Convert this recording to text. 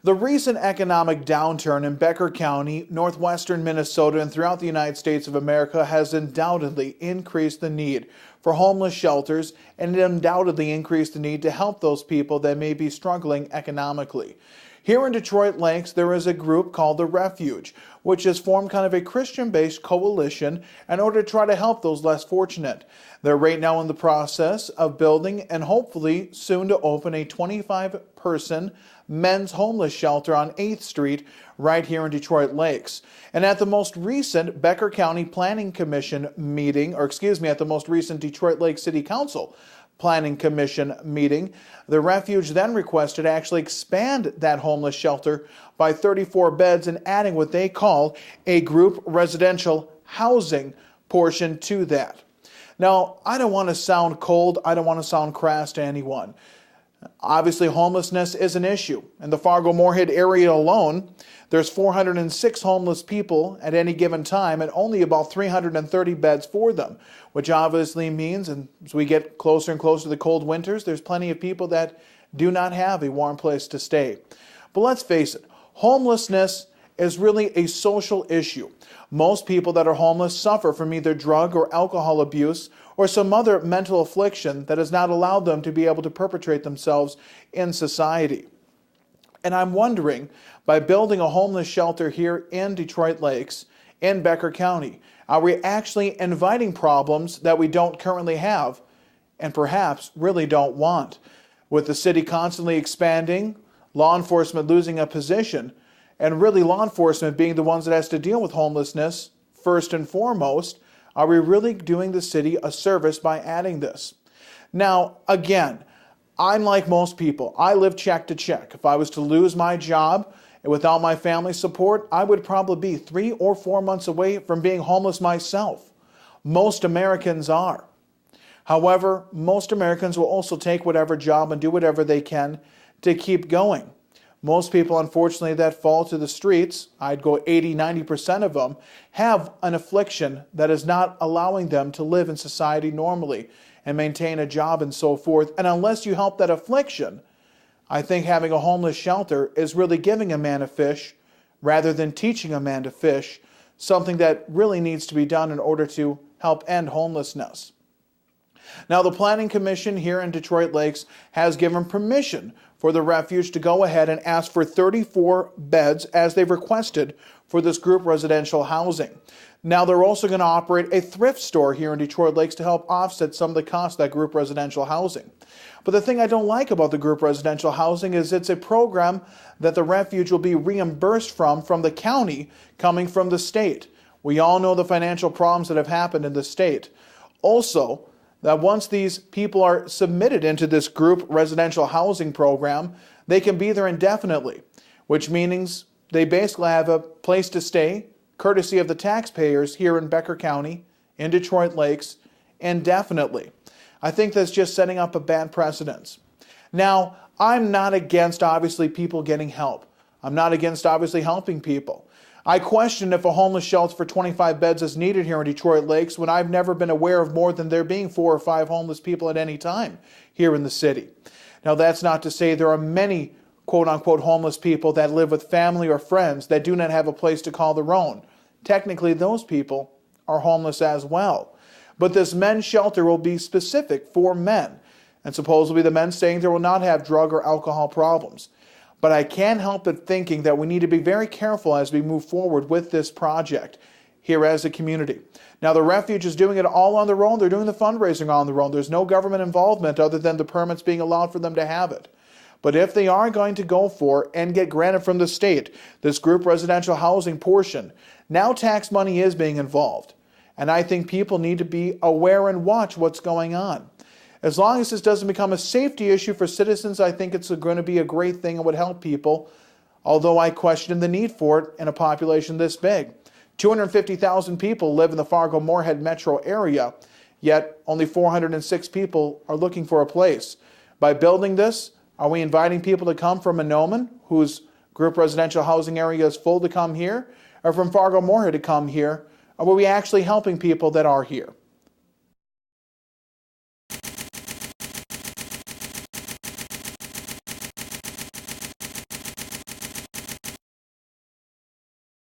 The recent economic downturn in Becker County, northwestern Minnesota, and throughout the United States of America has undoubtedly increased the need for homeless shelters, and it undoubtedly increased the need to help those people that may be struggling economically. Here in Detroit Lakes, there is a group called The Refuge, which has formed kind of a Christian-based coalition in order to try to help those less fortunate. They're right now in the process of building and hopefully soon to open a 25-person men's homeless shelter on 8th Street right here in Detroit Lakes. And at the most recent Becker County Planning Commission meeting, at the most recent Detroit Lakes City Council Planning Commission meeting, the Refuge then requested to actually expand that homeless shelter by 34 beds and adding what they call a group residential housing portion to that. Now, I don't want to sound cold, I don't want to sound crass to anyone. Obviously, homelessness is an issue. In the Fargo-Moorhead area alone, there's 406 homeless people at any given time and only about 330 beds for them, which obviously means, and as we get closer and closer to the cold winters, there's plenty of people that do not have a warm place to stay. But let's face it, homelessness is really a social issue. Most people that are homeless suffer from either drug or alcohol abuse or some other mental affliction that has not allowed them to be able to perpetrate themselves in society. And I'm wondering, by building a homeless shelter here in Detroit Lakes, in Becker County, are we actually inviting problems that we don't currently have and perhaps really don't want? With the city constantly expanding, law enforcement losing a position, and really law enforcement being the ones that has to deal with homelessness first and foremost, are we really doing the city a service by adding this? Now, again, I'm like most people. I live check to check. If I was to lose my job and without my family support, I would probably be 3 or 4 months away from being homeless myself. Most Americans are. However, most Americans will also take whatever job and do whatever they can to keep going. Most people, unfortunately, that fall to the streets, I'd go 80-90% of them, have an affliction that is not allowing them to live in society normally and maintain a job and so forth. And unless you help that affliction, I think having a homeless shelter is really giving a man a fish rather than teaching a man to fish, something that really needs to be done in order to help end homelessness. Now, the Planning Commission here in Detroit Lakes has given permission for the Refuge to go ahead and ask for 34 beds as they've requested for this group residential housing. Now, they're also going to operate a thrift store here in Detroit Lakes to help offset some of the costs of that group residential housing. But the thing I don't like about the group residential housing is it's a program that the Refuge will be reimbursed from the county coming from the state. We all know the financial problems that have happened in the state. Also, that once these people are submitted into this group residential housing program, they can be there indefinitely, which means they basically have a place to stay, courtesy of the taxpayers here in Becker County, in Detroit Lakes, indefinitely. I think that's just setting up a bad precedent. Now, I'm not against, obviously, people getting help. I'm not against, obviously, helping people. I question if a homeless shelter for 25 beds is needed here in Detroit Lakes when I've never been aware of more than there being 4 or 5 homeless people at any time here in the city. Now, that's not to say there are many quote-unquote homeless people that live with family or friends that do not have a place to call their own. Technically, those people are homeless as well. But this men's shelter will be specific for men, and supposedly the men staying there will not have drug or alcohol problems. But I can't help but thinking that we need to be very careful as we move forward with this project here as a community. Now, the Refuge is doing it all on their own. They're doing the fundraising on their own. There's no government involvement other than the permits being allowed for them to have it. But if they are going to go for and get granted from the state this group residential housing portion, now tax money is being involved. And I think people need to be aware and watch what's going on. As long as this doesn't become a safety issue for citizens, I think it's going to be a great thing and would help people, although I question the need for it in a population this big. 250,000 people live in the Fargo-Moorhead metro area, yet only 406 people are looking for a place. By building this, are we inviting people to come from Mahnomen, whose group residential housing area is full, to come here, or from Fargo-Moorhead to come here? Or are we actually helping people that are here?